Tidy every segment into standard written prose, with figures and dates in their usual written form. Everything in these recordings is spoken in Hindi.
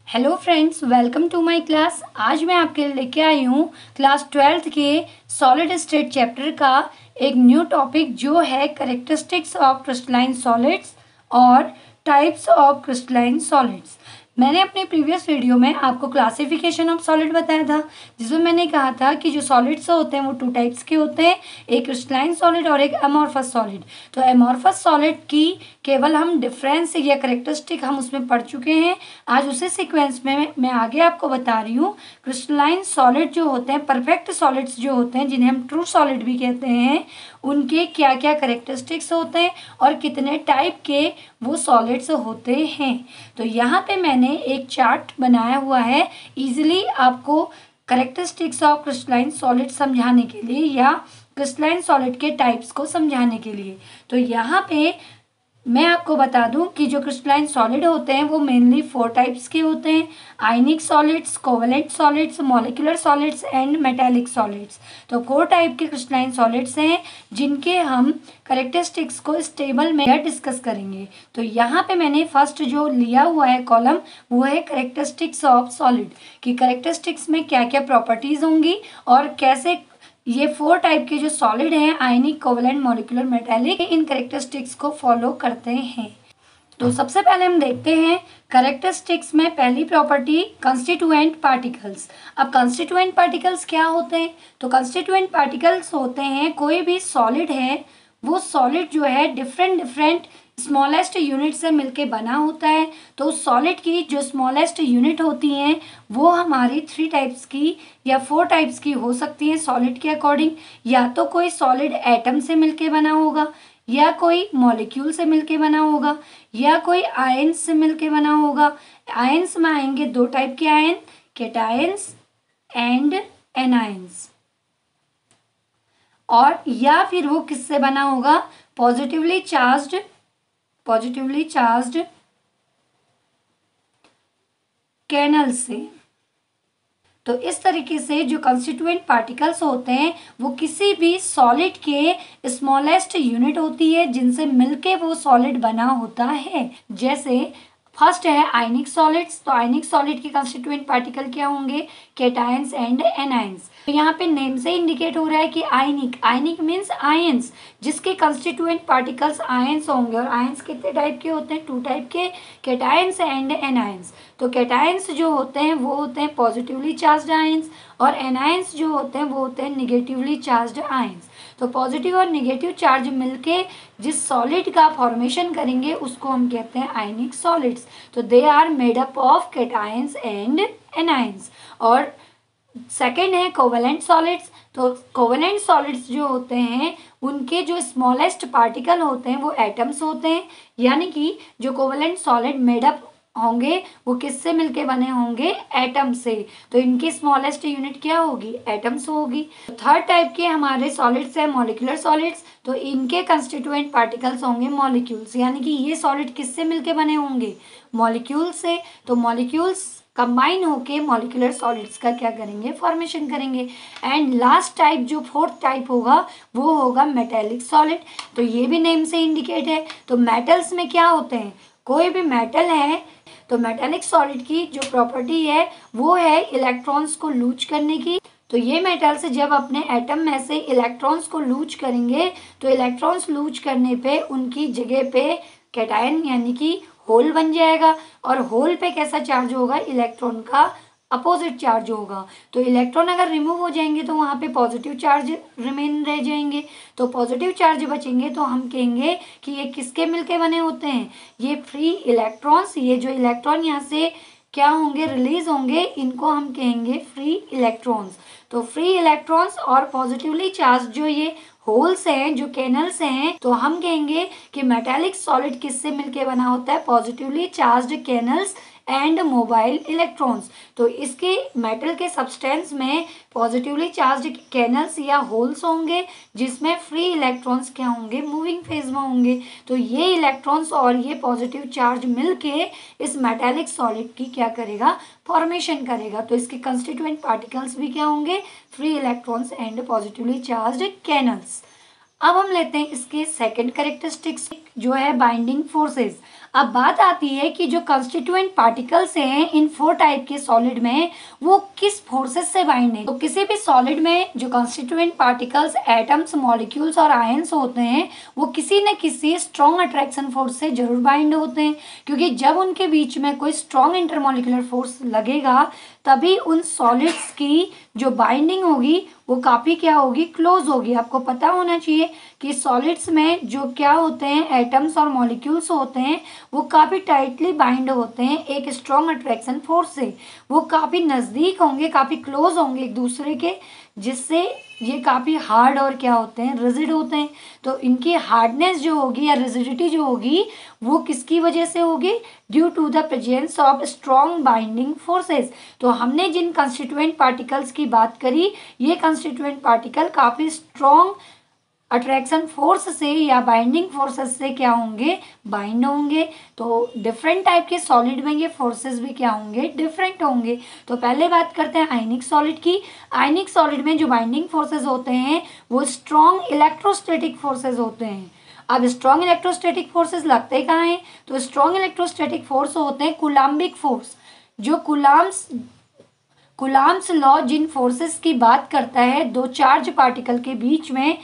Hello friends, welcome to my class. आज मैं आपके लिए लेके आई हूँ क्लास 12th के सॉलिड स्टेट चैप्टर का एक न्यू टॉपिक जो है कैरेक्टरिस्टिक्स ऑफ क्रिस्टलाइन सॉलिड्स और टाइप्स ऑफ क्रिस्टलाइन सॉलिड्स। मैंने अपने प्रीवियस वीडियो में आपको क्लासिफिकेशन ऑफ सॉलिड बताया था, जिसमें मैंने कहा था कि जो सॉलिड्स होते हैं वो टू टाइप्स के होते हैं, एक क्रिस्टलाइन सॉलिड और एक अमॉर्फस सॉलिड। तो अमॉर्फस सॉलिड की केवल हम डिफरेंस या करेक्टरिस्टिक हम उसमें पढ़ चुके हैं। आज उसी सीक्वेंस में मैं आगे आपको बता रही हूँ क्रिस्टलाइन सॉलिड जो होते हैं, परफेक्ट सॉलिड्स जो होते हैं, जिन्हें हम ट्रू सॉलिड भी कहते हैं, उनके क्या क्या करेक्टरिस्टिक्स होते हैं और कितने टाइप के वो सॉलिड्स होते हैं। तो यहाँ पे मैंने एक चार्ट बनाया हुआ है इजीली आपको करेक्टरिस्टिक्स ऑफ क्रिस्टलाइन सॉलिड समझाने के लिए या क्रिस्टलाइन सॉलिड के टाइप्स को समझाने के लिए। तो यहाँ पे मैं आपको बता दूं कि जो क्रिस्टलाइन सॉलिड होते हैं वो मेनली 4 टाइप्स के होते हैं: ionic solids, covalent solids, molecular solids and metallic solids. तो 4 टाइप के क्रिस्टलाइन सॉलिड्स हैं जिनके हम करेक्टरिस्टिक्स को इस टेबल में डिस्कस करेंगे। तो यहाँ पे मैंने फर्स्ट जो लिया हुआ है कॉलम वो है करेक्टरिस्टिक्स ऑफ सॉलिड, कि करेक्टरिस्टिक्स में क्या क्या प्रॉपर्टीज होंगी और कैसे ये 4 टाइप के जो सॉलिड हैं, आयनिक, कोवेलेंट, मॉलिक्यूलर, मेटालिक, इन करेक्टरिस्टिक्स को फॉलो करते हैं। तो सबसे पहले हम देखते हैं करेक्टरिस्टिक्स में पहली प्रॉपर्टी कंस्टिट्यूएंट पार्टिकल्स। अब कंस्टिट्यूएंट पार्टिकल्स क्या होते हैं? तो कंस्टिट्यूएंट पार्टिकल्स होते हैं कोई भी सॉलिड है, वो सॉलिड जो है डिफरेंट स्मॉलेस्ट यूनिट से मिलके बना होता है। तो उस सॉलिड की जो स्मॉलेस्ट यूनिट होती हैं वो हमारी 3 टाइप्स की या 4 टाइप्स की हो सकती हैं सॉलिड के अकॉर्डिंग। या तो कोई सॉलिड एटम से मिलके बना होगा, या कोई मॉलिक्यूल से मिलके बना होगा, या कोई आयंस से मिलके बना होगा। आयंस में आएंगे 2 टाइप के आयन, केटायंस एंड एनायंस। और या फिर वो किससे बना होगा? पॉजिटिवली चार्ज्ड कैनल से। तो इस तरीके से जो कंस्टिट्यूएंट पार्टिकल्स होते हैं वो किसी भी सॉलिड के स्मॉलेस्ट यूनिट होती है जिनसे मिलके वो सॉलिड बना होता है। जैसे फर्स्ट है आयनिक सॉलिड्स। तो आयनिक सॉलिड के कंस्टिट्यूएंट पार्टिकल क्या होंगे? Cations and anions. तो यहाँ पे नेम से इंडिकेट हो रहा है कि आयनिक मीन्स आयंस, जिसके कंस्टिट्यूएंट पार्टिकल्स आयंस होंगे। और आयंस कितने टाइप के होते हैं? 2 टाइप के, केटायंस एंड एनायंस। तो केटायंस जो होते हैं वो होते हैं पॉजिटिवली चार्ज्ड आयंस, और एनायंस जो होते हैं वो होते हैं निगेटिवली चार्ज्ड आयंस। तो पॉजिटिव और निगेटिव चार्ज मिलके जिस सॉलिड का फॉर्मेशन करेंगे उसको हम कहते हैं आयनिक सॉलिड्स। तो they are made up of cations and anions. और सेकेंड है कोवेलेंट सॉलिड्स। तो कोवेलेंट सॉलिड्स जो होते हैं उनके जो स्मॉलेस्ट पार्टिकल होते हैं वो एटम्स होते हैं, यानी कि जो कोवेलेंट सॉलिड मेडअप होंगे वो किससे मिलके बने होंगे? एटम से। तो इनकी स्मॉलेस्ट यूनिट क्या होगी? एटम्स होगी। थर्ड टाइप के हमारे सॉलिड्स है मॉलिक्यूलर सॉलिड्स। तो इनके कंस्टिट्यूएंट पार्टिकल्स होंगे मॉलिक्यूल्स, यानी कि ये सॉलिड किससे मिलके बने होंगे? मॉलिक्यूल से। तो मॉलिक्यूल्स कंबाइन होके मॉलिक्यूलर सॉलिड्स का क्या करेंगे? फॉर्मेशन करेंगे। एंड लास्ट टाइप जो 4th टाइप होगा वो होगा मेटेलिक सॉलिड। तो ये भी नेम से इंडिकेट है। तो मेटल्स में क्या होते हैं? कोई भी मेटल है तो मेटेलिक सॉलिड की जो प्रॉपर्टी है वो है इलेक्ट्रॉन्स को लूज करने की। तो ये मेटल्स जब अपने एटम में से इलेक्ट्रॉन्स को लूज करेंगे तो इलेक्ट्रॉन्स लूज करने पे उनकी जगह पे कैटायन यानी कि होल बन जाएगा। और होल पे कैसा चार्ज होगा? इलेक्ट्रॉन का अपोजिट चार्ज होगा। तो इलेक्ट्रॉन अगर रिमूव हो जाएंगे तो वहाँ पे पॉजिटिव चार्ज रिमेन रह जाएंगे। तो पॉजिटिव चार्ज बचेंगे तो हम कहेंगे कि ये किसके मिलके बने होते हैं? ये फ्री इलेक्ट्रॉन्स। ये जो इलेक्ट्रॉन यहाँ से क्या होंगे? रिलीज होंगे, इनको हम कहेंगे फ्री इलेक्ट्रॉन्स। तो फ्री इलेक्ट्रॉन्स और पॉजिटिवली चार्ज जो ये होल्स हैं, जो कैनल्स हैं, तो हम कहेंगे कि मेटालिक सॉलिड किससे मिलके बना होता है? Positively charged canals and mobile electrons. तो इसके मेटल के सब्सटेंस में पॉजिटिवली चार्ज्ड कैनल्स या होल्स होंगे जिसमें फ्री इलेक्ट्रॉन्स क्या होंगे? मूविंग फेज में होंगे। तो ये इलेक्ट्रॉन्स और ये पॉजिटिव चार्ज मिलके इस मेटालिक सॉलिड की क्या करेगा? फॉर्मेशन करेगा। तो इसके कंस्टिट्यूएंट पार्टिकल्स भी क्या होंगे? Free electrons and positively charged canals. अब हम लेते हैं इसके सेकंड कैरेक्टरिस्टिक्स जो है बाइंडिंग फोर्सेस। अब बात आती है कि जो कंस्टिट्यूएंट पार्टिकल्स हैं इन 4 टाइप के सॉलिड में, वो किस फोर्सेस से बाइंड है। तो किसी भी सॉलिड में जो कंस्टिट्यूएंट पार्टिकल्स, एटम्स, मॉलिक्यूल्स और आयंस होते हैं, वो किसी न किसी स्ट्रॉन्ग अट्रैक्शन फोर्स से जरूर बाइंड होते हैं, क्योंकि जब उनके बीच में कोई स्ट्रॉन्ग इंटरमॉलिक्यूलर फोर्स लगेगा तभी उन सॉलिड्स की जो बाइंडिंग होगी वो काफ़ी क्या होगी, क्लोज होगी। आपको पता होना चाहिए कि सॉलिड्स में जो क्या होते हैं, एटम्स और मॉलिक्यूल्स होते हैं, वो काफ़ी टाइटली बाइंड होते हैं एक स्ट्रॉन्ग अट्रैक्शन फोर्स से। वो काफ़ी नज़दीक होंगे, काफ़ी क्लोज होंगे एक दूसरे के, जिससे ये काफ़ी हार्ड और क्या होते हैं, रिजिड होते हैं। तो इनकी हार्डनेस जो होगी या रिजिडिटी जो होगी वो किसकी वजह से होगी, due to the presence of strong binding forces. तो हमने जिन कंस्टिट्यूएंट पार्टिकल्स की बात करी, ये कंस्टिट्यूएंट पार्टिकल काफ़ी स्ट्रॉन्ग अट्रैक्शन फोर्स से या बाइंडिंग फोर्सेस से क्या होंगे, बाइंड होंगे। तो डिफरेंट टाइप के सॉलिड में ये फोर्सेस भी क्या होंगे, डिफरेंट होंगे। तो पहले बात करते हैं आयनिक सॉलिड की। आयनिक सॉलिड में जो बाइंडिंग फोर्सेस होते हैं वो स्ट्रॉन्ग इलेक्ट्रोस्टैटिक फोर्सेस होते हैं। अब स्ट्रॉन्ग इलेक्ट्रोस्टैटिक फोर्सेस लगते कहाँ हैं, तो स्ट्रॉन्ग इलेक्ट्रोस्टैटिक फोर्स होते हैं कुलाम्बिक फोर्स। जो कुलाम्स लॉ जिन फोर्सेस की बात करता है दो चार्ज पार्टिकल के बीच में,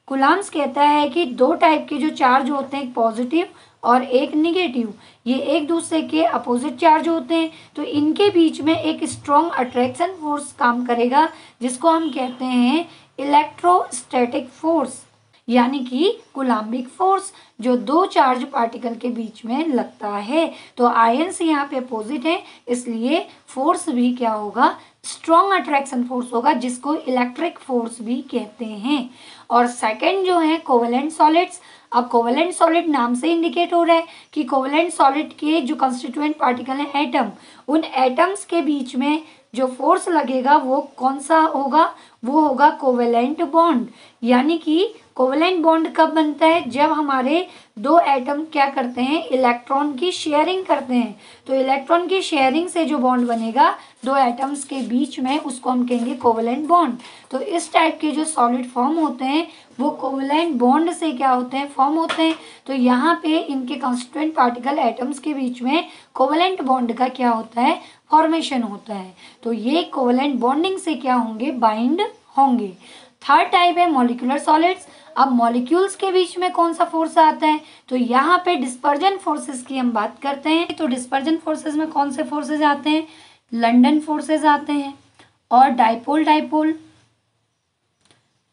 कुलाम्स कहता है कि 2 टाइप के जो चार्ज होते हैं, एक पॉजिटिव और एक निगेटिव, ये एक दूसरे के अपोजिट चार्ज होते हैं। तो इनके बीच में एक स्ट्रॉन्ग अट्रैक्शन फोर्स काम करेगा जिसको हम कहते हैं इलेक्ट्रोस्टैटिक फोर्स, यानी कि कुलाम्बिक फोर्स, जो 2 चार्ज पार्टिकल के बीच में लगता है। तो आयंस यहाँ पे अपोजिट है, इसलिए फोर्स भी क्या होगा, स्ट्रॉन्ग अट्रैक्शन फोर्स होगा, जिसको इलेक्ट्रिक फोर्स भी कहते हैं। और सेकंड जो है कोवेलेंट सॉलिड्स। अब कोवेलेंट सॉलिड नाम से इंडिकेट हो रहा है कि कोवेलेंट सॉलिड के जो कंस्टिट्यूएंट पार्टिकल हैं एटम, उन एटम्स के बीच में जो फोर्स लगेगा वो कौन सा होगा, वो होगा कोवेलेंट बॉन्ड। यानी कि कोवेलेंट बॉन्ड कब बनता है, जब हमारे 2 एटम क्या करते हैं, इलेक्ट्रॉन की शेयरिंग करते हैं। तो इलेक्ट्रॉन की शेयरिंग से जो बॉन्ड बनेगा 2 एटम्स के बीच में, उसको हम कहेंगे कोवेलेंट बॉन्ड। तो इस टाइप के जो सॉलिड फॉर्म होते हैं वो कोवेलेंट बॉन्ड से क्या होते हैं, फॉर्म होते हैं। तो यहाँ पे इनके कंस्टिट्यूएंट पार्टिकल एटम्स के बीच में कोवेलेंट बॉन्ड का क्या होता है, फॉर्मेशन होता है। तो ये कोवेलेंट बॉन्डिंग से क्या होंगे, बाइंड होंगे। थर्ड टाइप है मॉलिक्यूलर सॉलिड्स। अब मॉलिक्यूल्स के बीच में कौन सा फोर्स आता है, तो यहाँ पे डिस्पर्जन फोर्सेस की हम बात करते हैं। तो डिस्पर्जन फोर्सेस में कौन से फोर्सेस आते हैं, लंडन फोर्सेस आते हैं, और डाइपोल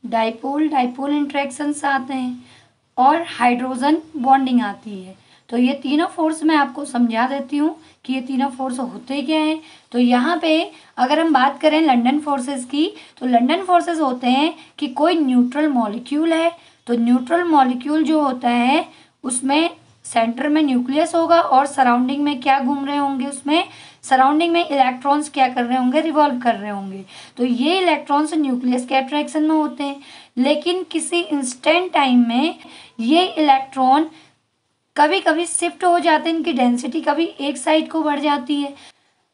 डाइपोल इंटरेक्शंस आते हैं, और हाइड्रोजन बॉन्डिंग आती है। तो ये तीनों फोर्स मैं आपको समझा देती हूँ कि ये तीनों फोर्स होते क्या हैं। तो यहाँ पे अगर हम बात करें लंडन फोर्सेस की, तो लंडन फोर्सेस होते हैं कि कोई न्यूट्रल मॉलिक्यूल है, तो न्यूट्रल मॉलिक्यूल जो होता है उसमें सेंटर में न्यूक्लियस होगा और सराउंडिंग में क्या घूम रहे होंगे, उसमें सराउंडिंग में इलेक्ट्रॉन्स क्या कर रहे होंगे, रिवॉल्व कर रहे होंगे। तो ये इलेक्ट्रॉन्स न्यूक्लियस के अट्रैक्शन में होते हैं। लेकिन किसी इंस्टेंट टाइम में ये इलेक्ट्रॉन कभी कभी शिफ्ट हो जाते हैं, इनकी डेंसिटी कभी एक साइड को बढ़ जाती है।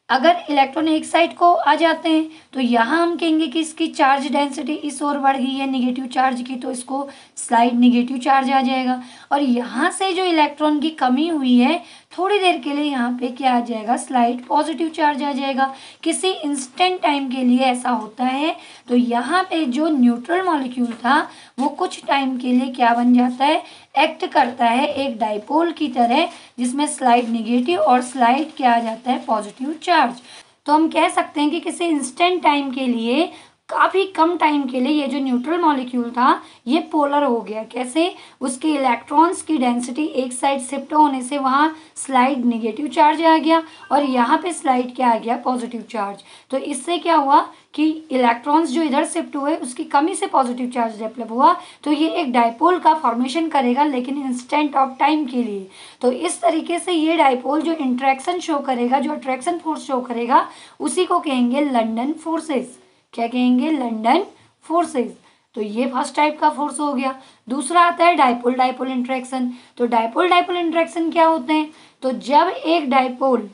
अगर इलेक्ट्रॉन एक साइड को आ जाते हैं तो यहाँ हम कहेंगे कि इसकी चार्ज डेंसिटी इस ओर बढ़ गई है निगेटिव चार्ज की, तो इसको स्लाइड निगेटिव चार्ज आ जाएगा। और यहाँ से जो इलेक्ट्रॉन की कमी हुई है थोड़ी देर के लिए यहाँ पे क्या आ जाएगा, स्लाइड पॉजिटिव चार्ज आ जाएगा। किसी इंस्टेंट टाइम के लिए ऐसा होता है। तो यहाँ पे जो न्यूट्रल मॉलिक्यूल था वो कुछ टाइम के लिए क्या बन जाता है, एक्ट करता है एक डाइपोल की तरह, जिसमें स्लाइड निगेटिव और स्लाइड क्या आ जाता है, पॉजिटिव चार्ज। तो हम कह सकते हैं कि किसी इंस्टेंट टाइम के लिए, काफ़ी कम टाइम के लिए, ये जो न्यूट्रल मॉलिक्यूल था ये पोलर हो गया। कैसे, उसके इलेक्ट्रॉन्स की डेंसिटी एक साइड शिफ्ट होने से वहाँ स्लाइड निगेटिव चार्ज आ गया और यहाँ पे स्लाइड क्या आ गया, पॉजिटिव चार्ज। तो इससे क्या हुआ कि इलेक्ट्रॉन्स जो इधर शिफ्ट हुए उसकी कमी से पॉजिटिव चार्ज डेवलप हुआ। तो ये एक डाइपोल का फॉर्मेशन करेगा, लेकिन इंस्टेंट ऑफ टाइम के लिए। तो इस तरीके से ये डाइपोल जो इंट्रैक्शन शो करेगा, जो अट्रैक्शन फोर्स शो करेगा, उसी को कहेंगे लंडन फोर्सेस। क्या कहेंगे, लंडन फोर्सेस। तो ये फर्स्ट टाइप का फोर्स हो गया। दूसरा आता है डाइपोल डाइपोल इंट्रैक्शन। तो डाइपोल डाइपोल इंट्रैक्शन क्या होते हैं, तो जब एक डाइपोल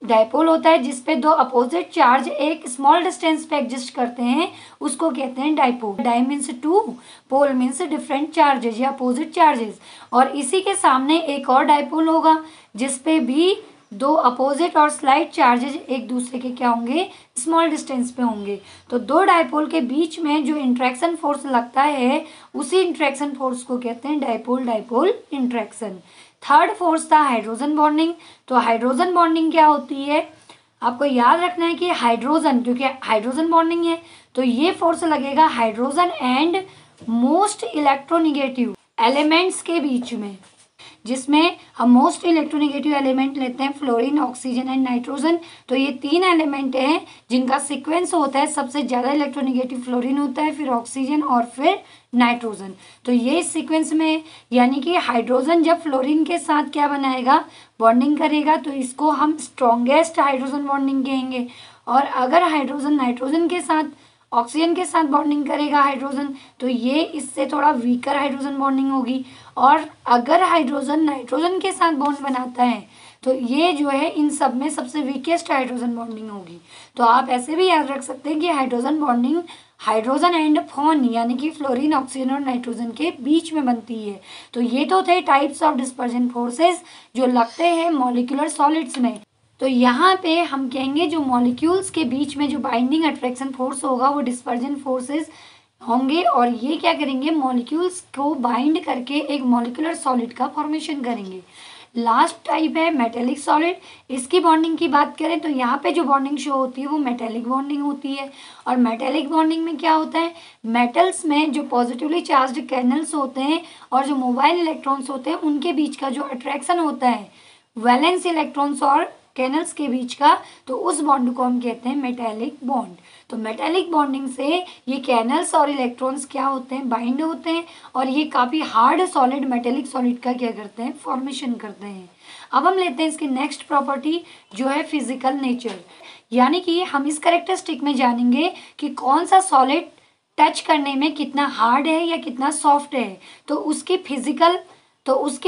डायपोल होता है जिसपे दो अपोजिट चार्ज एक स्मॉल डिस्टेंस पे एग्जिस्ट करते हैं, उसको कहते हैं dipole. Di means two, pole means different charges या अपोजिट चार्जेस। और इसी के सामने एक और डायपोल होगा जिसपे भी दो अपोजिट और स्लाइड चार्जेज एक दूसरे के क्या होंगे, स्मॉल डिस्टेंस पे होंगे। तो दो डायपोल के बीच में जो इंट्रैक्शन फोर्स लगता है उसी इंट्रैक्शन फोर्स को कहते हैं dipole dipole interaction. Third force था हाइड्रोजन बॉन्डिंग। तो हाइड्रोजन बॉन्डिंग क्या होती है, आपको याद रखना है कि हाइड्रोजन, क्योंकि हाइड्रोजन बॉन्डिंग है तो ये फोर्स लगेगा hydrogen and most electronegative elements के बीच में, जिसमें हम मोस्ट इलेक्ट्रोनेगेटिव एलिमेंट लेते हैं फ्लोरीन, ऑक्सीजन एंड नाइट्रोजन। तो ये तीन एलिमेंट हैं जिनका सीक्वेंस होता है, सबसे ज़्यादा इलेक्ट्रोनेगेटिव फ्लोरीन होता है, फिर ऑक्सीजन और फिर नाइट्रोजन। तो ये सीक्वेंस में, यानी कि हाइड्रोजन जब फ्लोरीन के साथ क्या बनाएगा, बॉन्डिंग करेगा, तो इसको हम स्ट्रॉन्गेस्ट हाइड्रोजन बॉन्डिंग कहेंगे। और अगर हाइड्रोजन नाइट्रोजन के साथ, ऑक्सीजन के साथ बॉन्डिंग करेगा हाइड्रोजन, तो ये इससे थोड़ा वीकर हाइड्रोजन बॉन्डिंग होगी। और अगर हाइड्रोजन नाइट्रोजन के साथ बॉन्ड बनाता है तो ये जो है इन सब में सबसे वीकेस्ट हाइड्रोजन बॉन्डिंग होगी। तो आप ऐसे भी याद रख सकते हैं कि hydrogen bonding hydrogen and phone यानी कि फ्लोरीन, ऑक्सीजन और नाइट्रोजन के बीच में बनती है। तो ये तो थे टाइप्स ऑफ डिस्पर्जन फोर्सेस जो लगते हैं मॉलिक्यूलर सॉलिड्स में। तो यहाँ पे हम कहेंगे जो मॉलिक्यूल्स के बीच में जो बाइंडिंग अट्रैक्शन फोर्स होगा वो डिस्पर्जन फोर्सेस होंगे, और ये क्या करेंगे, मॉलिक्यूल्स को बाइंड करके एक मॉलिक्यूलर सॉलिड का फॉर्मेशन करेंगे। लास्ट टाइप है मेटेलिक सॉलिड। इसकी बॉन्डिंग की बात करें तो यहाँ पे जो बॉन्डिंग शो होती है वो मेटेलिक बॉन्डिंग होती है। और मेटेलिक बॉन्डिंग में क्या होता है, मेटल्स में जो पॉजिटिवली चार्ज्ड कैनल्स होते हैं और जो मोबाइल इलेक्ट्रॉन्स होते हैं उनके बीच का जो अट्रैक्शन होता है वैलेंस इलेक्ट्रॉन्स और कैनल्स के बीच का, तो उस बॉन्ड को हम कहते हैं मेटेलिक बॉन्ड। तो मेटेलिक बॉन्डिंग से ये कैनल्स और इलेक्ट्रॉन्स क्या होते हैं, बाइंड होते हैं, और ये काफ़ी हार्ड सॉलिड मेटेलिक सॉलिड का क्या करते हैं, फॉर्मेशन करते हैं। अब हम लेते हैं इसकी नेक्स्ट प्रॉपर्टी जो है फिजिकल नेचर, यानी कि हम इस कैरेक्टरिस्टिक में जानेंगे कि कौन सा सॉलिड टच करने में कितना हार्ड है या कितना सॉफ्ट है। तो उसकी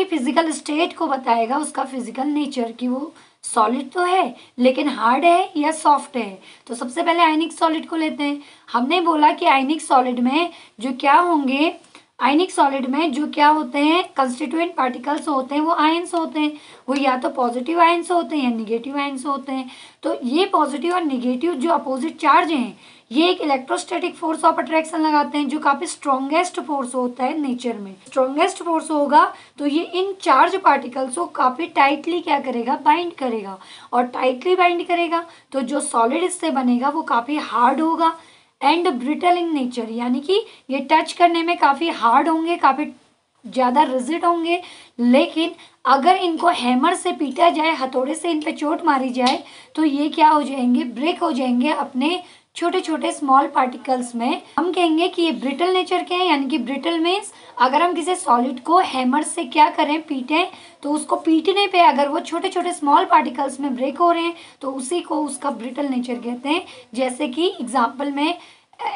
फिजिकल स्टेट को बताएगा उसका फिजिकल नेचर, कि वो सॉलिड तो है लेकिन हार्ड है या सॉफ्ट है। तो सबसे पहले आयनिक सॉलिड को लेते हैं। हमने बोला कि आयनिक सॉलिड में जो क्या होंगे, आयनिक सॉलिड में जो क्या होते हैं कंस्टिट्यूएंट पार्टिकल्स होते हैं वो आयंस होते हैं। वो या तो पॉजिटिव आयंस होते हैं या निगेटिव आयंस होते हैं। तो ये पॉजिटिव और निगेटिव जो अपोजिट चार्ज हैं ये एक इलेक्ट्रोस्टैटिक फोर्स ऑफ अट्रैक्शन लगाते हैं जो काफी स्ट्रॉन्गेस्ट फोर्स होता है नेचर में। स्ट्रॉन्गेस्ट फोर्स होगा तो ये इन चार्ज पार्टिकल्स को काफी टाइटली क्या करेगा, बाइंड करेगा। और टाइटली बाइंड करेगा तो जो सॉलिड इससे बनेगा वो काफी हार्ड होगा एंड ब्रिटल इन नेचर, यानी कि ये टच करने में काफी हार्ड होंगे, काफी ज्यादा रिजिड होंगे। लेकिन अगर इनको हैमर से पीटा जाए, हथौड़े से इन पे चोट मारी जाए, तो ये क्या हो जाएंगे, ब्रेक हो जाएंगे अपने छोटे छोटे स्मॉल पार्टिकल्स में। हम कहेंगे कि ये ब्रिटल नेचर के हैं, यानी कि ब्रिटल मीन्स अगर हम किसी सॉलिड को हैमर से क्या करें, पीटें, तो उसको पीटने पे अगर वो छोटे छोटे स्मॉल पार्टिकल्स में ब्रेक हो रहे हैं तो उसी को उसका ब्रिटल नेचर कहते हैं। जैसे कि एग्जाम्पल में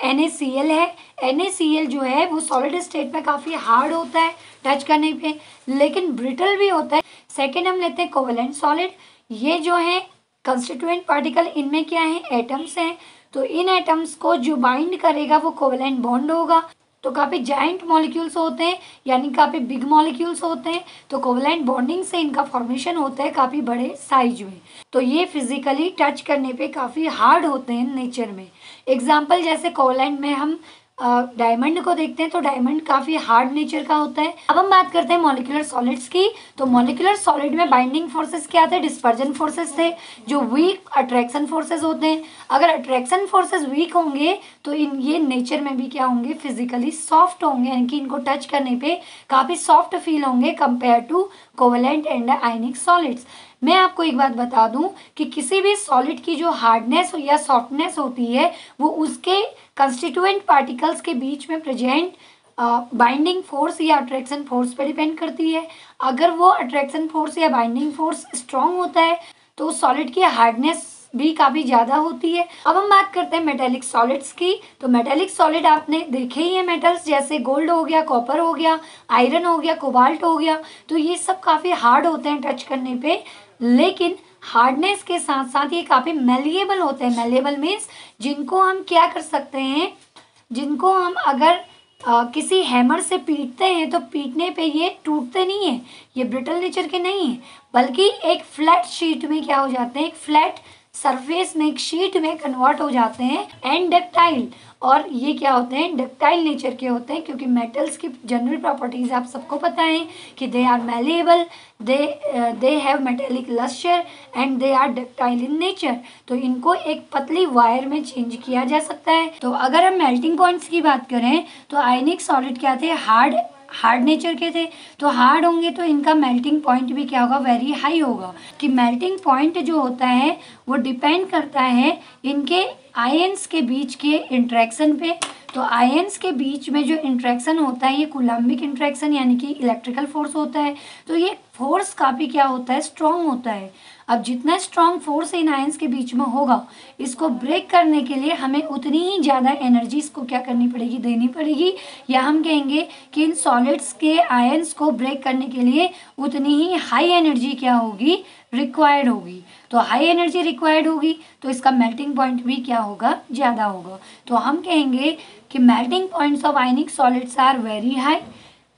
NaCl है। NaCl जो है वो सॉलिड स्टेट में काफ़ी हार्ड होता है टच करने पे, लेकिन ब्रिटल भी होता है। सेकेंड हम लेते हैं कोवेलेंट सॉलिड। ये जो है कंस्टिट्यूएंट पार्टिकल, इनमें क्या है, एटम्स हैं। तो इन एटम्स को जो बाइंड करेगा वो कोवेलेंट बॉन्ड होगा। तो काफ़ी जाइंट मॉलिक्यूल्स होते हैं, यानी काफ़ी बिग मॉलिक्यूल्स होते हैं। तो कोवेलेंट बॉन्डिंग से इनका फॉर्मेशन होता है काफ़ी बड़े साइज में। तो ये फिजिकली टच करने पे काफ़ी हार्ड होते हैं नेचर में। एग्जाम्पल जैसे कोवेलेंट में हम डायमंड को देखते हैं, तो डायमंड काफ़ी हार्ड नेचर का होता है। अब हम बात करते हैं मॉलिक्यूलर सॉलिड्स की। तो मॉलिक्यूलर सॉलिड में बाइंडिंग फोर्सेस क्या थे, डिस्पर्जन फोर्सेस थे, जो वीक अट्रैक्शन फोर्सेस होते हैं। अगर अट्रैक्शन फोर्सेस वीक होंगे तो ये नेचर में भी क्या होंगे, फिजिकली सॉफ्ट होंगे, यानी कि इनको टच करने पे काफ़ी सॉफ्ट फील होंगे compare to covalent and ionic solids. मैं आपको एक बात बता दूं कि किसी भी सॉलिड की जो हार्डनेस या सॉफ्टनेस होती है वो उसके कंस्टिट्यूएंट पार्टिकल्स के बीच में प्रेजेंट बाइंडिंग फोर्स या अट्रैक्शन फोर्स पर डिपेंड करती है। अगर वो अट्रैक्शन फोर्स या बाइंडिंग फोर्स स्ट्रांग होता है तो सॉलिड की हार्डनेस भी काफ़ी ज़्यादा होती है। अब हम बात करते हैं मेटेलिक सॉलिड्स की। तो मेटेलिक सॉलिड आपने देखे ही है, मेटल्स जैसे गोल्ड हो गया, कॉपर हो गया, आयरन हो गया, कोबाल्ट हो गया। तो ये सब काफ़ी हार्ड होते हैं टच करने पे, लेकिन हार्डनेस के साथ साथ ये काफ़ी मेलिएबल होते हैं। मेलिएबल मीन्स जिनको हम क्या कर सकते हैं, जिनको हम अगर किसी हैमर से पीटते हैं तो पीटने पे ये टूटते नहीं है, ये ब्रिटल नेचर के नहीं है, बल्कि एक फ्लैट शीट में क्या हो जाते हैं, एक फ्लैट सरफेस में, एक शीट में कन्वर्ट हो जाते हैं, एंड डक्टाइल। और ये क्या होते हैं, डक्टाइल नेचर के होते हैं, क्योंकि मेटल्स की जनरल प्रॉपर्टीज आप सबको पता है कि they are malleable, they have metallic lustre and they are ductile in nature. तो इनको एक पतली वायर में चेंज किया जा सकता है। तो अगर हम मेल्टिंग पॉइंट्स की बात करें तो आयनिक सॉलिड क्या थे, हार्ड नेचर के थे। तो हार्ड होंगे तो इनका मेल्टिंग पॉइंट भी क्या होगा, वेरी हाई होगा। कि मेल्टिंग पॉइंट जो होता है वो डिपेंड करता है इनके आयंस के बीच के इंट्रैक्शन पे। तो आयंस के बीच में जो इंट्रैक्शन होता है ये कूलम्बिक इंट्रैक्शन यानी कि इलेक्ट्रिकल फोर्स होता है। तो ये फोर्स काफ़ी क्या होता है, स्ट्रॉन्ग होता है। अब जितना स्ट्रॉन्ग फोर्स इन आयंस के बीच में होगा, इसको ब्रेक करने के लिए हमें उतनी ही ज़्यादा एनर्जी इसको क्या करनी पड़ेगी, देनी पड़ेगी। या हम कहेंगे कि इन सॉलिड्स के आयंस को ब्रेक करने के लिए उतनी ही हाई एनर्जी क्या होगी, रिक्वायर्ड होगी। तो हाई एनर्जी रिक्वायर्ड होगी तो इसका मेल्टिंग पॉइंट भी क्या होगा, ज़्यादा होगा। तो हम कहेंगे कि melting points of ionic solids are very high.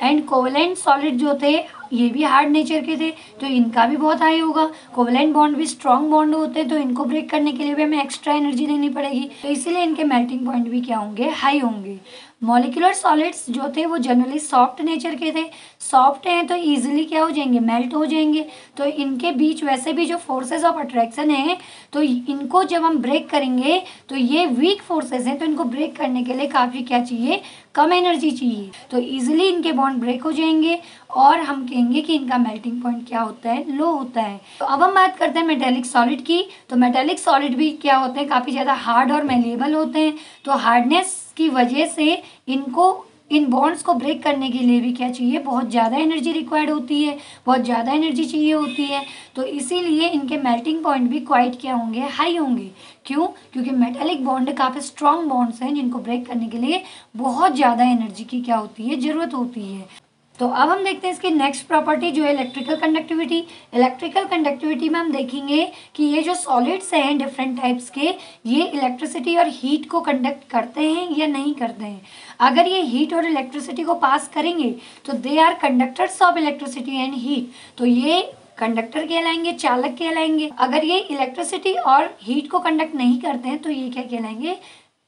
And covalent solid जो थे ये भी हार्ड नेचर के थे, तो इनका भी बहुत हाई होगा। कोवलेंट बॉन्ड भी स्ट्रॉन्ग बॉन्ड होते हैं, तो इनको ब्रेक करने के लिए भी हमें एक्स्ट्रा एनर्जी देनी पड़ेगी, तो इसीलिए इनके मेल्टिंग पॉइंट भी क्या होंगे, हाई होंगे। मॉलिक्यूलर सॉलिड्स जो थे वो जनरली सॉफ्ट नेचर के थे। सॉफ्ट हैं तो इजीली क्या हो जाएंगे, मेल्ट हो जाएंगे। तो इनके बीच वैसे भी जो फोर्सेस ऑफ अट्रैक्शन है, तो इनको जब हम ब्रेक करेंगे तो ये वीक फोर्सेस हैं, तो इनको ब्रेक करने के लिए काफ़ी क्या चाहिए, कम एनर्जी चाहिए। तो इजीली इनके बॉन्ड ब्रेक हो जाएंगे और हम कहेंगे कि इनका मेल्टिंग पॉइंट क्या होता है, लो होता है। तो अब हम बात करते हैं मेटेलिक सॉलिड की। तो मेटेलिक सॉलिड भी क्या होते हैं, काफ़ी ज़्यादा हार्ड और मेलेबल होते हैं। तो हार्डनेस की वजह से इनको, इन बॉन्ड्स को ब्रेक करने के लिए भी क्या चाहिए, बहुत ज़्यादा एनर्जी रिक्वायर्ड होती है, बहुत ज़्यादा एनर्जी चाहिए होती है। तो इसीलिए इनके मेल्टिंग पॉइंट भी क्वाइट क्या होंगे, हाई होंगे। क्यों, क्योंकि मेटेलिक बॉन्ड काफ़ी स्ट्रॉन्ग बॉन्ड्स हैं जिनको ब्रेक करने के लिए बहुत ज़्यादा एनर्जी की क्या होती है, ज़रूरत होती है। तो अब हम देखते हैं इसकी नेक्स्ट प्रॉपर्टी जो है इलेक्ट्रिकल कंडक्टिविटी। इलेक्ट्रिकल कंडक्टिविटी में हम देखेंगे कि ये जो सॉलिड्स हैं डिफरेंट टाइप्स के, ये इलेक्ट्रिसिटी और हीट को कंडक्ट करते हैं या नहीं करते हैं। अगर ये हीट और इलेक्ट्रिसिटी को पास करेंगे तो they are conductors of electricity and heat. तो ये कंडक्टर कहलाएंगे, चालक कहलाएंगे। अगर ये इलेक्ट्रिसिटी और हीट को कंडक्ट नहीं करते हैं तो ये क्या कहलाएंगे,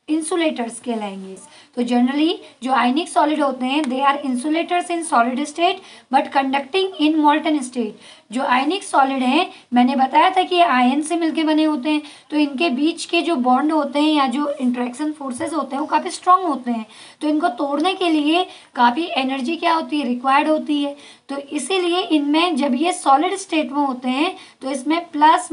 इंसुलेटर्स कहलाएंगे। तो जनरली जो आयनिक सॉलिड होते हैं they are insulators in solid state but conducting in molten state. जो आयनिक सॉलिड हैं, मैंने बताया था कि ये आयन से मिलके बने होते हैं, तो इनके बीच के जो बॉन्ड होते हैं या जो इंट्रैक्शन फोर्सेस होते हैं वो काफ़ी स्ट्रांग होते हैं। तो इनको तोड़ने के लिए काफ़ी एनर्जी क्या होती है, रिक्वायर्ड होती है। तो इसीलिए इनमें जब ये सॉलिड स्टेट में होते हैं तो इसमें प्लस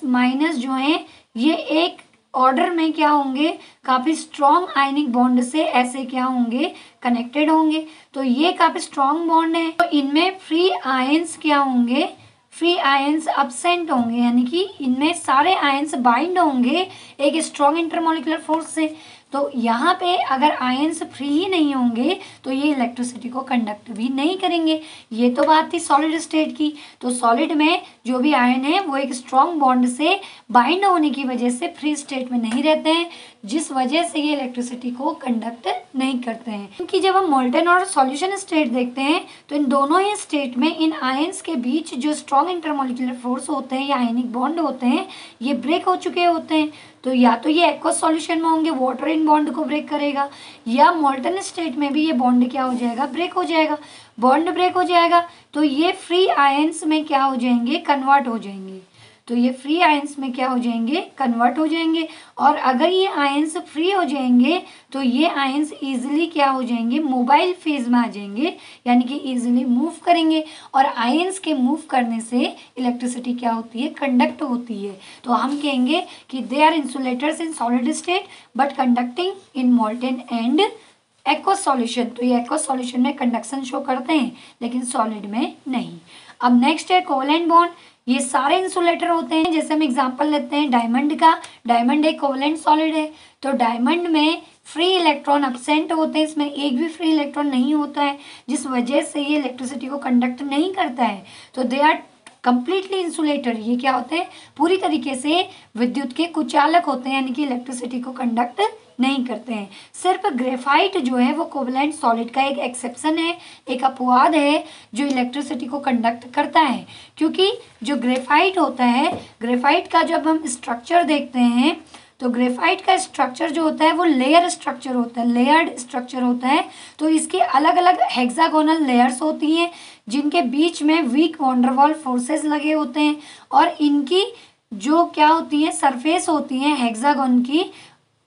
माइनस जो है ये एक ऑर्डर में क्या होंगे, काफ़ी स्ट्रॉन्ग आयनिक बॉन्ड से ऐसे क्या होंगे, कनेक्टेड होंगे। तो ये काफ़ी स्ट्रॉन्ग बॉन्ड है। तो इनमें फ्री आयंस क्या होंगे, फ्री आयंस अब्सेंट होंगे, यानी कि इनमें सारे आयंस बाइंड होंगे एक स्ट्रॉन्ग इंटरमॉलिक्यूलर फोर्स से। तो यहाँ पे अगर आयंस फ्री ही नहीं होंगे तो ये इलेक्ट्रिसिटी को कंडक्ट भी नहीं करेंगे। ये तो बात थी सॉलिड स्टेट की। तो सॉलिड में जो भी आयन है वो एक स्ट्रॉन्ग बॉन्ड से बाइंड होने की वजह से फ्री स्टेट में नहीं रहते हैं, जिस वजह से ये इलेक्ट्रिसिटी को कंडक्ट नहीं करते हैं। क्योंकि जब हम मोल्टन और सॉल्यूशन स्टेट देखते हैं तो इन दोनों ही स्टेट में इन आयंस के बीच जो स्ट्रॉन्ग इंटरमॉलिक्यूलर फोर्स होते हैं या आयनिक बॉन्ड होते हैं ये ब्रेक हो चुके होते हैं। तो या तो ये एक्वस सॉल्यूशन में होंगे, वाटर इन बॉन्ड को ब्रेक करेगा, या मोल्टन स्टेट में भी ये बॉन्ड क्या हो जाएगा, ब्रेक हो जाएगा। बॉन्ड ब्रेक हो जाएगा तो ये फ्री आयंस में क्या हो जाएंगे, कन्वर्ट हो जाएंगे। तो ये फ्री आयंस में क्या हो जाएंगे, कन्वर्ट हो जाएंगे। और अगर ये आयंस फ्री हो जाएंगे तो ये आयंस इजीली क्या हो जाएंगे, मोबाइल फेज में आ जाएंगे, यानी कि इजीली मूव करेंगे। और आयंस के मूव करने से इलेक्ट्रिसिटी क्या होती है, कंडक्ट होती है। तो हम कहेंगे कि they are insulators in solid state but conducting in molten and aqueous solution. तो ये एक्वस सॉल्यूशन में कंडक्शन शो करते हैं लेकिन सॉलिड में नहीं। अब नेक्स्ट है कोवलेंट बॉन्ड। ये सारे इंसुलेटर होते हैं। जैसे हम एग्जांपल लेते हैं डायमंड का। डायमंड एक कोवलेंट सॉलिड है। तो डायमंड में फ्री इलेक्ट्रॉन एब्सेंट होते हैं, इसमें एक भी फ्री इलेक्ट्रॉन नहीं होता है, जिस वजह से ये इलेक्ट्रिसिटी को कंडक्ट नहीं करता है। तो दे आर कंप्लीटली इंसुलेटर, ये क्या होते हैं, पूरी तरीके से विद्युत के कुचालक होते हैं, यानी कि इलेक्ट्रिसिटी को कंडक्ट नहीं करते हैं। सिर्फ ग्रेफाइट जो है वो कोवलेंट सॉलिड का एक एक्सेप्शन है, एक अपवाद है जो इलेक्ट्रिसिटी को कंडक्ट करता है। क्योंकि जो ग्रेफाइट होता है, ग्रेफाइट का जब हम स्ट्रक्चर देखते हैं तो ग्रेफाइट का स्ट्रक्चर जो होता है वो लेयर स्ट्रक्चर होता है, लेयर्ड स्ट्रक्चर होता है। तो इसके अलग अलग हेक्सागोनल लेयर्स होती हैं जिनके बीच में वीक वॉन्डरवॉल फोर्सेस लगे होते हैं, और इनकी जो क्या होती है, सरफेस होती है हेक्सागोन की,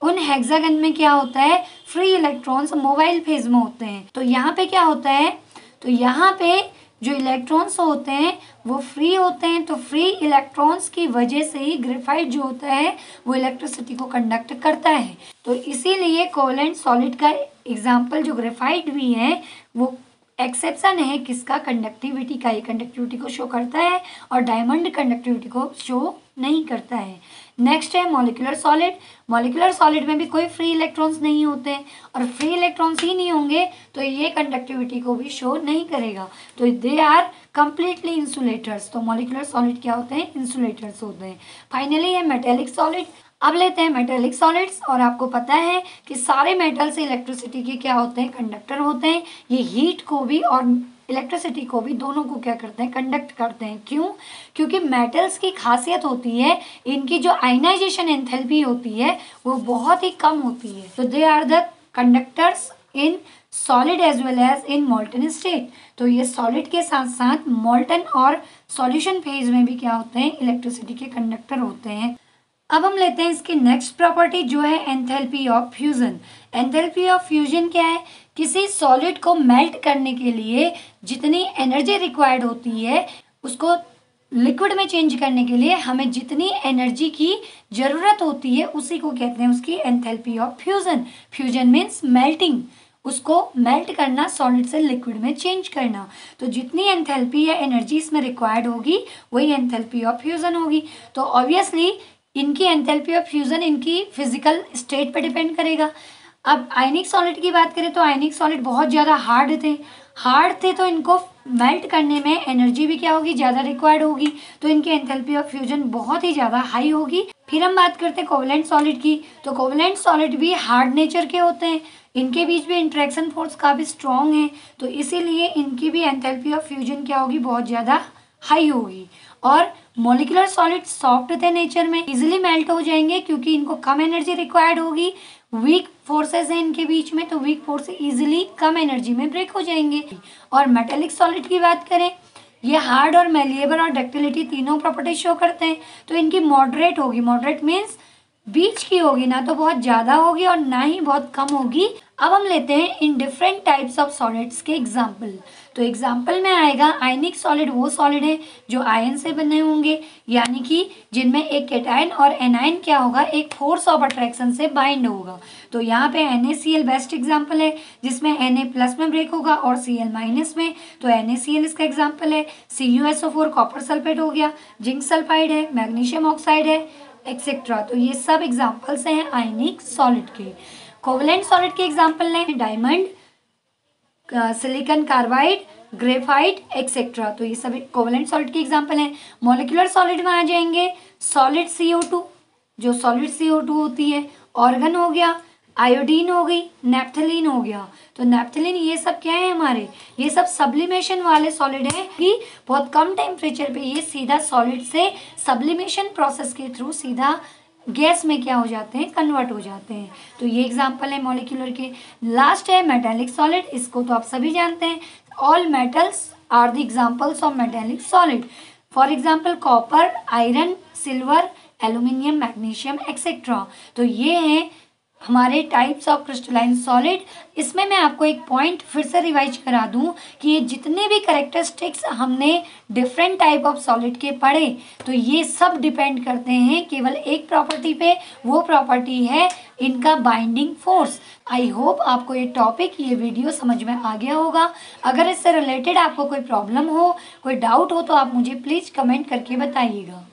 उन हेक्सागन में क्या होता है, फ्री इलेक्ट्रॉन्स मोबाइल फेज में होते हैं। तो यहाँ पे क्या होता है, तो यहाँ पे जो इलेक्ट्रॉन्स होते हैं वो फ्री होते हैं। तो फ्री इलेक्ट्रॉन्स की वजह से ही ग्रेफाइट जो होता है वो इलेक्ट्रिसिटी को कंडक्ट करता है। तो इसीलिए कोवलेंट सॉलिड का एग्जाम्पल जो ग्रेफाइट भी है वो एक्सेप्शन है किसका, कंडक्टिविटी का। ये कंडक्टिविटी को शो करता है और डायमंड कंडक्टिविटी को शो नहीं करता है। नेक्स्ट है मॉलिक्यूलर सॉलिड। मॉलिक्यूलर सॉलिड में भी कोई फ्री इलेक्ट्रॉन्स नहीं होते हैं, और फ्री इलेक्ट्रॉन्स ही नहीं होंगे तो ये कंडक्टिविटी को भी शो नहीं करेगा। तो दे आर कंप्लीटली इंसुलेटर्स। तो मॉलिक्यूलर सॉलिड क्या होते हैं, इंसुलेटर्स होते हैं। फाइनली है मेटेलिक सॉलिड। अब लेते हैं मेटेलिक सॉलिड्स, और आपको पता है कि सारे मेटल से इलेक्ट्रिसिटी के क्या होते हैं, कंडक्टर होते हैं। ये हीट को भी और इलेक्ट्रिसिटी को भी दोनों को क्या करते हैं, कंडक्ट करते हैं। क्यों? क्योंकि मेटल्स की खासियत होती है इनकी जो आयनाइजेशन एंथैल्पी होती है वो बहुत ही कम होती है। तो they are the conductors in solid as well as in molten state. तो ये सॉलिड के साथ साथ मॉल्टन और सॉल्यूशन फेज में भी क्या होते हैं, इलेक्ट्रिसिटी के कंडक्टर होते हैं। अब हम लेते हैं इसकी नेक्स्ट प्रॉपर्टी जो है enthalpy of fusion. Enthalpy of fusion क्या है, किसी सॉलिड को मेल्ट करने के लिए जितनी एनर्जी रिक्वायर्ड होती है उसको लिक्विड में चेंज करने के लिए हमें जितनी एनर्जी की जरूरत होती है उसी को कहते हैं उसकी enthalpy of fusion. Fusion means melting, उसको मेल्ट करना, सॉलिड से लिक्विड में चेंज करना। तो जितनी एंथैल्पी या एनर्जी इसमें रिक्वायर्ड होगी वही एंथैल्पी ऑफ फ्यूजन होगी। तो ऑब्वियसली इनकी एंथैल्पी ऑफ फ्यूजन इनकी फिजिकल स्टेट पर डिपेंड करेगा। अब आयनिक सॉलिड की बात करें तो आयनिक सॉलिड बहुत ज़्यादा हार्ड थे तो इनको मेल्ट करने में एनर्जी भी क्या होगी, ज़्यादा रिक्वायर्ड होगी। तो इनकी एंथैल्पी ऑफ फ्यूजन बहुत ही ज़्यादा हाई होगी। फिर हम बात करते हैं कोवलेंट सॉलिड की। तो कोवलेंट सॉलिड भी हार्ड नेचर के होते हैं, इनके बीच भी इंटरेक्शन फोर्स काफ़ी स्ट्रॉन्ग है। तो इसीलिए इनकी भी एंथैल्पी ऑफ फ्यूजन क्या होगी, बहुत ज़्यादा हाई होगी। और मॉलिक्यूलर सॉलिड सॉफ्ट थे नेचर में, इजीली मेल्ट हो जाएंगे क्योंकि इनको कम एनर्जी रिक्वायर्ड होगी। वीक फोर्सेस हैं इनके बीच में तो weak force easily come energy में ब्रेक हो जाएंगे। और मेटेलिक सॉलिड की बात करें, ये हार्ड और मेलिएबल और डक्टिलिटी तीनों प्रॉपर्टी शो करते हैं। तो इनकी मॉडरेट होगी, मॉडरेट मीन्स बीच की होगी, ना तो बहुत ज़्यादा होगी और ना ही बहुत कम होगी। अब हम लेते हैं in different types of solids के एग्जाम्पल। तो एग्जाम्पल में आएगा आयनिक सॉलिड वो सॉलिड है जो आयन से बने होंगे, यानी कि जिनमें एक कैटायन और एनायन क्या होगा, एक फोर्स ऑफ अट्रैक्शन से बाइंड होगा। तो यहाँ पे NaCl बेस्ट एग्जाम्पल है जिसमें Na प्लस में ब्रेक होगा और Cl माइनस में। तो NaCl इसका एग्जाम्पल है। CuSO4 कॉपर सल्फेट हो गया, जिंक सल्फाइड है, मैग्नीशियम ऑक्साइड है, एक्सेट्रा। तो ये सब एग्जाम्पल्स हैं आयनिक सॉलिड के। कोवलेंट सॉलिड के एग्जाम्पल हैं diamond, silicon carbide, graphite, etcetera. तो ये सभी कोवलेंट सॉलिड के एग्जाम्पल हैं। मॉलिक्यूलर सॉलिड में आ जाएंगे सॉलिड CO2, जो सॉलिड CO2 होती है, ऑर्गन हो गया, आयोडीन हो गई, नेप्थलीन हो गया। तो नेप्थलीन ये सब क्या है हमारे, ये सब सब्लिमेशन वाले सॉलिड हैं कि बहुत कम टेम्परेचर पे ये सीधा सॉलिड से सब्लिमेशन प्रोसेस के थ्रू सीधा गैस में क्या हो जाते हैं, कन्वर्ट हो जाते हैं। तो ये एग्जाम्पल है मॉलिक्यूलर के। लास्ट है मेटेलिक सॉलिड, इसको तो आप सभी जानते हैं। All metals are the examples of metallic solid. For example copper, iron, silver, aluminium, magnesium, etcetera. तो ये हैं हमारे टाइप्स ऑफ क्रिस्टलाइन सॉलिड। इसमें मैं आपको एक पॉइंट फिर से रिवाइज करा दूं कि ये जितने भी कैरेक्टरिस्टिक्स हमने डिफरेंट टाइप ऑफ सॉलिड के पढ़े तो ये सब डिपेंड करते हैं केवल एक प्रॉपर्टी पे, वो प्रॉपर्टी है इनका बाइंडिंग फोर्स। आई होप आपको ये टॉपिक, ये वीडियो समझ में आ गया होगा। अगर इससे रिलेटेड आपको कोई प्रॉब्लम हो, कोई डाउट हो तो आप मुझे प्लीज़ कमेंट करके बताइएगा।